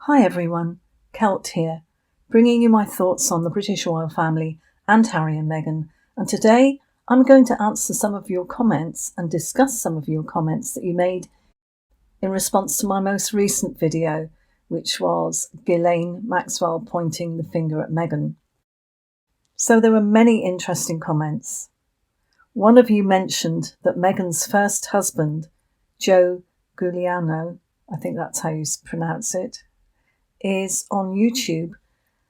Hi everyone, Kelt here, bringing you my thoughts on the British royal family and Harry and Meghan. And today I'm going to answer some of your comments and discuss some of your comments that you made in response to my most recent video, which was Ghislaine Maxwell pointing the finger at Meghan. So there were many interesting comments. One of you mentioned that Meghan's first husband, Joe Giuliano, I think that's how you pronounce it, is on YouTube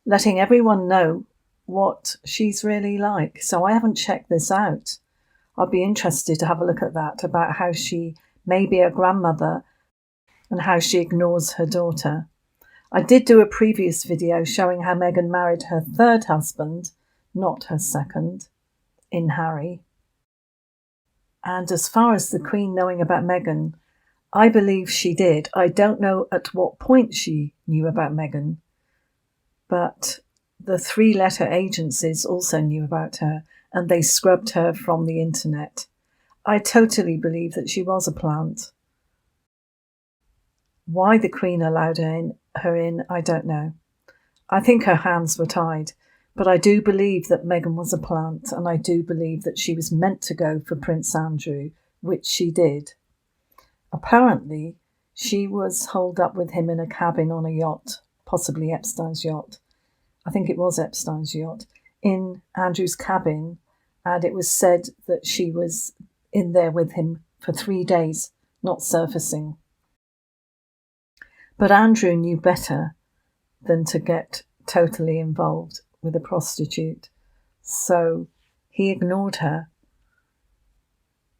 letting everyone know what she's really like. So I haven't checked this out. I'd be interested to have a look at that, about how she may be a grandmother and how she ignores her daughter. I did do a previous video showing how Meghan married her third husband, not her second, in Harry. And as far as the Queen knowing about Meghan, I believe she did. I don't know at what point she knew about Meghan, but the three-letter agencies also knew about her, and they scrubbed her from the internet. I totally believe that she was a plant. Why the Queen allowed her in, I don't know. I think her hands were tied, but I do believe that Meghan was a plant, and I do believe that she was meant to go for Prince Andrew, which she did. Apparently, she was holed up with him in a cabin on a yacht, possibly Epstein's yacht. I think it was Epstein's yacht, in Andrew's cabin, and it was said that she was in there with him for 3 days, not surfacing. But Andrew knew better than to get totally involved with a prostitute, so he ignored her.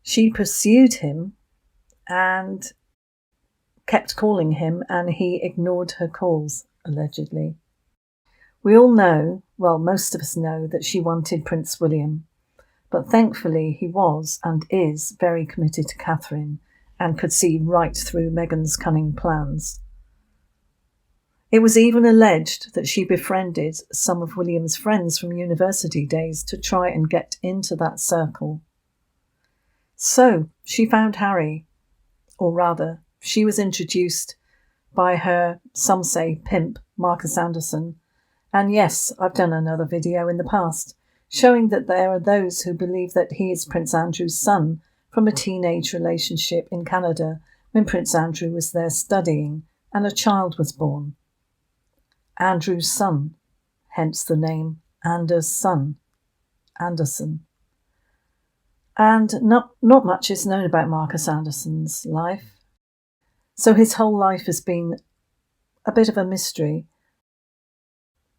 She pursued him and kept calling him, and he ignored her calls, allegedly. We all know, well, most of us know, that she wanted Prince William, but thankfully he was and is very committed to Catherine and could see right through Meghan's cunning plans. It was even alleged that she befriended some of William's friends from university days to try and get into that circle. So she found Harry, or rather, she was introduced by her, some say, pimp, Marcus Anderson. And yes, I've done another video in the past showing that there are those who believe that he is Prince Andrew's son from a teenage relationship in Canada when Prince Andrew was there studying and a child was born. Andrew's son, hence the name Anders' son, Anderson. And not much is known about Marcus Anderson's life. So his whole life has been a bit of a mystery.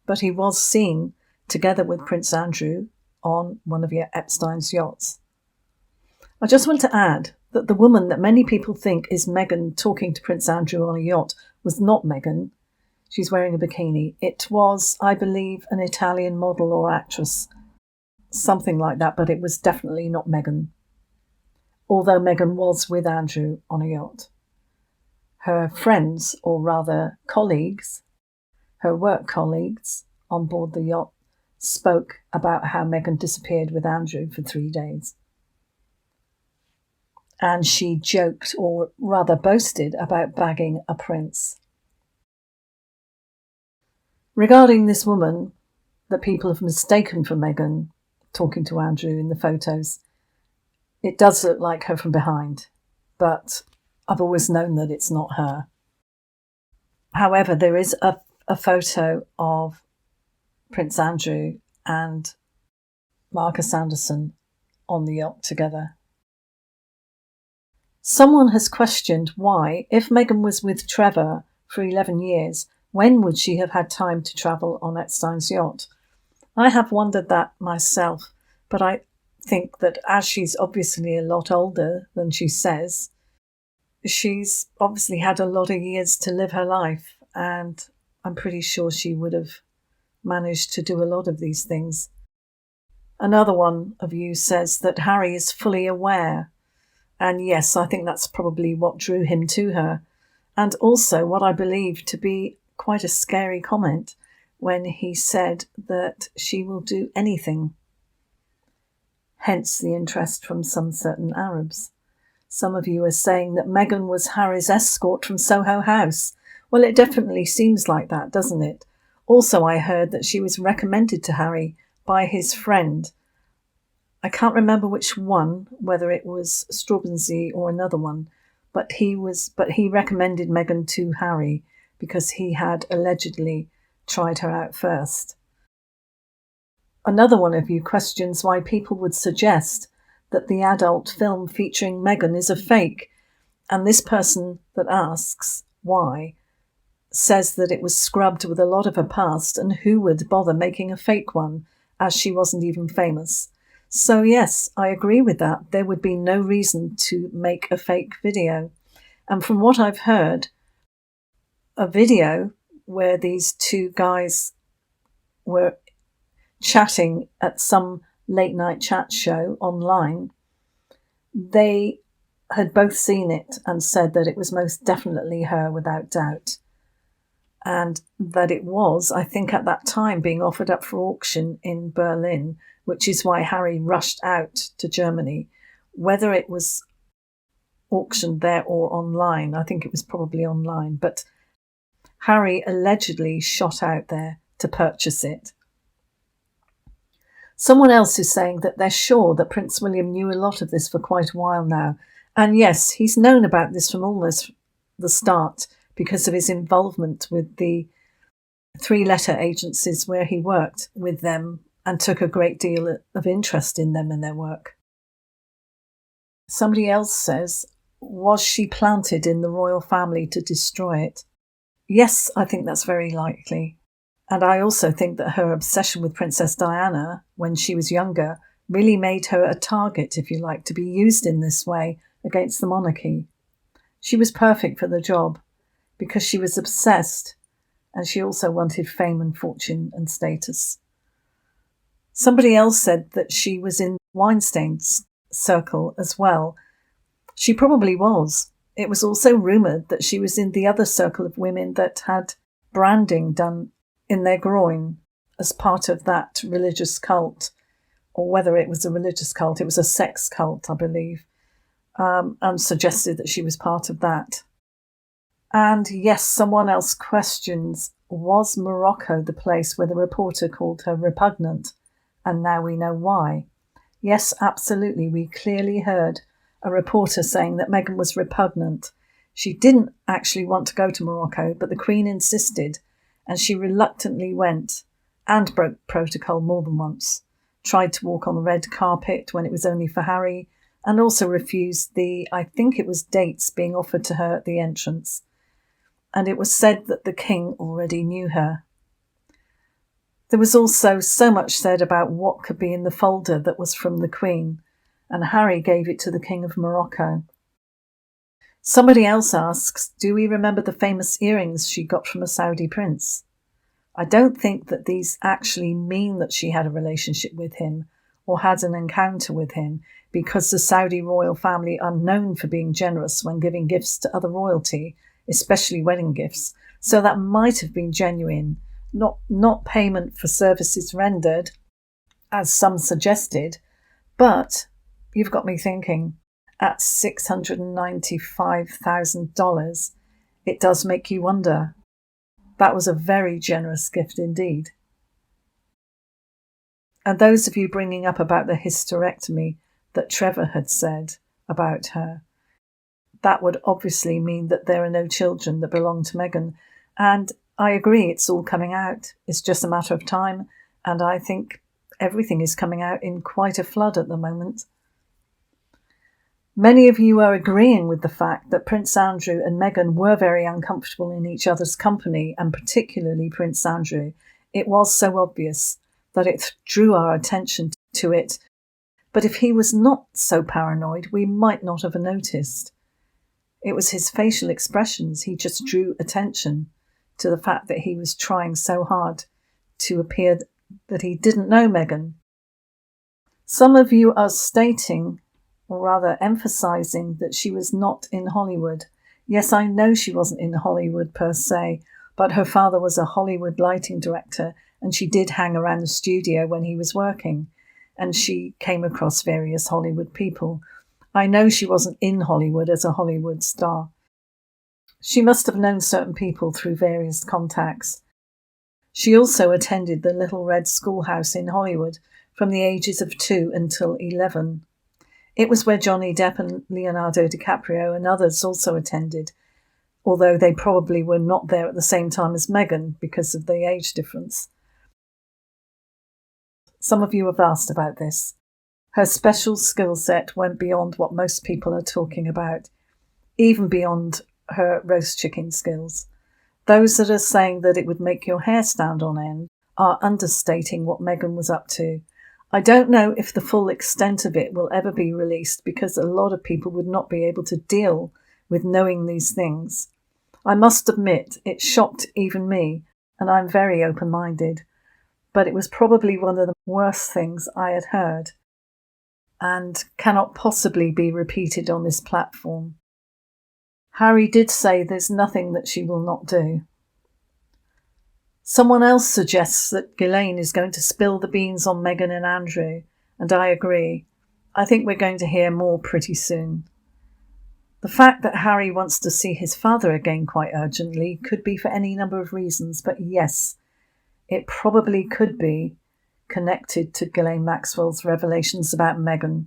But he was seen together with Prince Andrew on one of Epstein's yachts. I just want to add that the woman that many people think is Meghan talking to Prince Andrew on a yacht was not Meghan. She's wearing a bikini. It was, I believe, an Italian model or actress, something like that, but it was definitely not Meghan. Although Meghan was with Andrew on a yacht. Her friends, or rather colleagues, her work colleagues on board the yacht, spoke about how Meghan disappeared with Andrew for 3 days. And she joked, or rather boasted, about bagging a prince. Regarding this woman that people have mistaken for Meghan talking to Andrew in the photos, it does look like her from behind, but I've always known that it's not her. However, there is a photo of Prince Andrew and Marcus Anderson on the yacht together. Someone has questioned why, if Meghan was with Trevor for 11 years, when would she have had time to travel on Epstein's yacht? I have wondered that myself, but I think that as she's obviously a lot older than she says, she's obviously had a lot of years to live her life, and I'm pretty sure she would have managed to do a lot of these things. Another one of you says that Harry is fully aware, and yes, I think that's probably what drew him to her, and also what I believe to be quite a scary comment when he said that she will do anything. Hence the interest from some certain Arabs. Some of you are saying that Meghan was Harry's escort from Soho House. Well, it definitely seems like that, doesn't it? Also, I heard that she was recommended to Harry by his friend. I can't remember which one, whether it was Straubensee or another one, but he recommended Meghan to Harry because he had allegedly tried her out first. Another one of you questions why people would suggest that the adult film featuring Meghan is a fake, and this person that asks why says that it was scrubbed with a lot of her past, and who would bother making a fake one, as she wasn't even famous. So yes, I agree with that. There would be no reason to make a fake video. And from what I've heard, a video where these two guys were chatting at some late night chat show online, they had both seen it and said that it was most definitely her without doubt. And that it was, I think at that time, being offered up for auction in Berlin, which is why Harry rushed out to Germany. Whether it was auctioned there or online, I think it was probably online, but Harry allegedly shot out there to purchase it. Someone else is saying that they're sure that Prince William knew a lot of this for quite a while now. And yes, he's known about this from almost the start because of his involvement with the 3-letter agencies where he worked with them and took a great deal of interest in them and their work. Somebody else says, was she planted in the royal family to destroy it? Yes, I think that's very likely. And I also think that her obsession with Princess Diana when she was younger really made her a target, if you like, to be used in this way against the monarchy. She was perfect for the job because she was obsessed, and she also wanted fame and fortune and status. Somebody else said that she was in Weinstein's circle as well. She probably was. It was also rumoured that she was in the other circle of women that had branding done in their groin as part of that religious cult, or whether it was a religious cult, it was a sex cult, I believe, and suggested that she was part of that. And yes, someone else questions, was Morocco the place where the reporter called her repugnant? And now we know why. Yes, absolutely. We clearly heard a reporter saying that Meghan was repugnant. She didn't actually want to go to Morocco, but the Queen insisted, and she reluctantly went and broke protocol more than once, tried to walk on the red carpet when it was only for Harry, and also refused I think it was dates being offered to her at the entrance. And it was said that the king already knew her. There was also so much said about what could be in the folder that was from the Queen, and Harry gave it to the King of Morocco. Somebody else asks, do we remember the famous earrings she got from a Saudi prince? I don't think that these actually mean that she had a relationship with him or had an encounter with him, because the Saudi royal family are known for being generous when giving gifts to other royalty, especially wedding gifts. So that might have been genuine, not payment for services rendered, as some suggested, but you've got me thinking, at $695,000, it does make you wonder. That was a very generous gift indeed. And those of you bringing up about the hysterectomy that Trevor had said about her, that would obviously mean that there are no children that belong to Meghan. And I agree, it's all coming out. It's just a matter of time. And I think everything is coming out in quite a flood at the moment. Many of you are agreeing with the fact that Prince Andrew and Meghan were very uncomfortable in each other's company, and particularly Prince Andrew. It was so obvious that it drew our attention to it. But if he was not so paranoid, we might not have noticed. It was his facial expressions. He just drew attention to the fact that he was trying so hard to appear that he didn't know Meghan. Some of you are stating, or rather emphasising, that she was not in Hollywood. Yes, I know she wasn't in Hollywood per se, but her father was a Hollywood lighting director, and she did hang around the studio when he was working, and she came across various Hollywood people. I know she wasn't in Hollywood as a Hollywood star. She must have known certain people through various contacts. She also attended the Little Red Schoolhouse in Hollywood from the ages of 2 until 11. It was where Johnny Depp and Leonardo DiCaprio and others also attended, although they probably were not there at the same time as Meghan because of the age difference. Some of you have asked about this. Her special skill set went beyond what most people are talking about, even beyond her roast chicken skills. Those that are saying that it would make your hair stand on end are understating what Meghan was up to. I don't know if the full extent of it will ever be released because a lot of people would not be able to deal with knowing these things. I must admit, it shocked even me, and I'm very open-minded, but it was probably one of the worst things I had heard and cannot possibly be repeated on this platform. Harry did say there's nothing that she will not do. Someone else suggests that Ghislaine is going to spill the beans on Meghan and Andrew, and I agree. I think we're going to hear more pretty soon. The fact that Harry wants to see his father again quite urgently could be for any number of reasons, but yes, it probably could be connected to Ghislaine Maxwell's revelations about Meghan.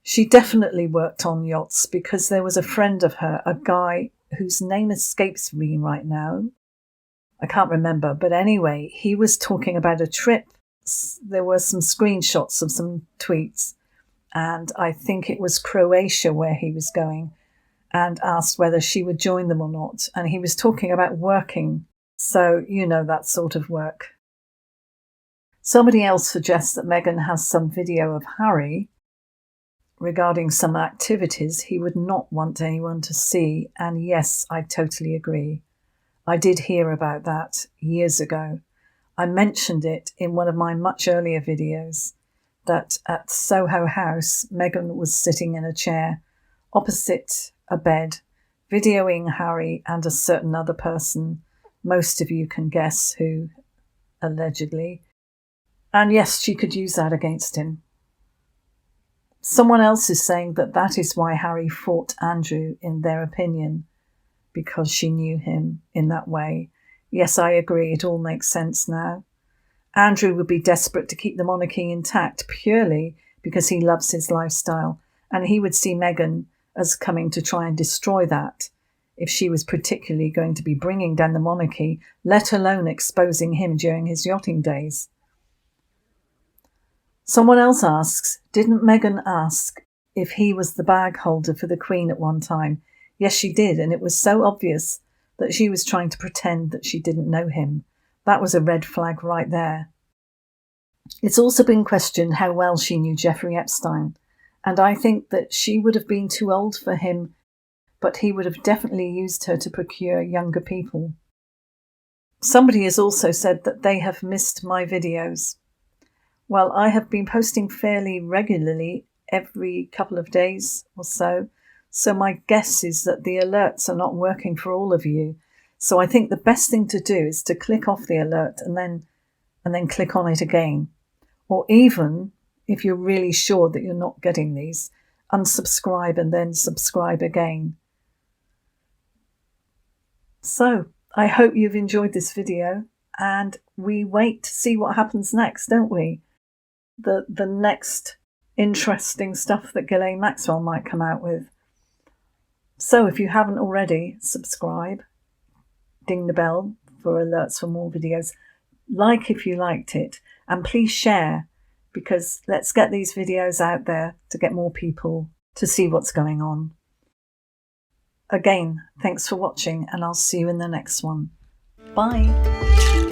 She definitely worked on yachts because there was a friend of her, a guy whose name escapes me right now. I can't remember, but anyway, he was talking about a trip. There were some screenshots of some tweets, and I think it was Croatia where he was going, and asked whether she would join them or not. And he was talking about working, so you know that sort of work. Somebody else suggests that Meghan has some video of Harry regarding some activities he would not want anyone to see, and yes, I totally agree. I did hear about that years ago. I mentioned it in one of my much earlier videos, that at Soho House, Meghan was sitting in a chair opposite a bed, videoing Harry and a certain other person. Most of you can guess who, allegedly. And yes, she could use that against him. Someone else is saying that that is why Harry fought Andrew, in their opinion, because she knew him in that way. Yes, I agree, it all makes sense now. Andrew would be desperate to keep the monarchy intact purely because he loves his lifestyle, and he would see Meghan as coming to try and destroy that if she was particularly going to be bringing down the monarchy, let alone exposing him during his yachting days. Someone else asks, didn't Meghan ask if he was the bag holder for the Queen at one time? Yes, she did, and it was so obvious that she was trying to pretend that she didn't know him. That was a red flag right there. It's also been questioned how well she knew Jeffrey Epstein, and I think that she would have been too old for him, but he would have definitely used her to procure younger people. Somebody has also said that they have missed my videos. Well, I have been posting fairly regularly every couple of days or so my guess is that the alerts are not working for all of you. So I think the best thing to do is to click off the alert and then click on it again. Or even, if you're really sure that you're not getting these, unsubscribe and then subscribe again. So I hope you've enjoyed this video, and we wait to see what happens next, don't we? The next interesting stuff that Ghislaine Maxwell might come out with. So if you haven't already, subscribe, ding the bell for alerts for more videos, like if you liked it, and please share, because let's get these videos out there to get more people to see what's going on. Again, thanks for watching, and I'll see you in the next one. Bye.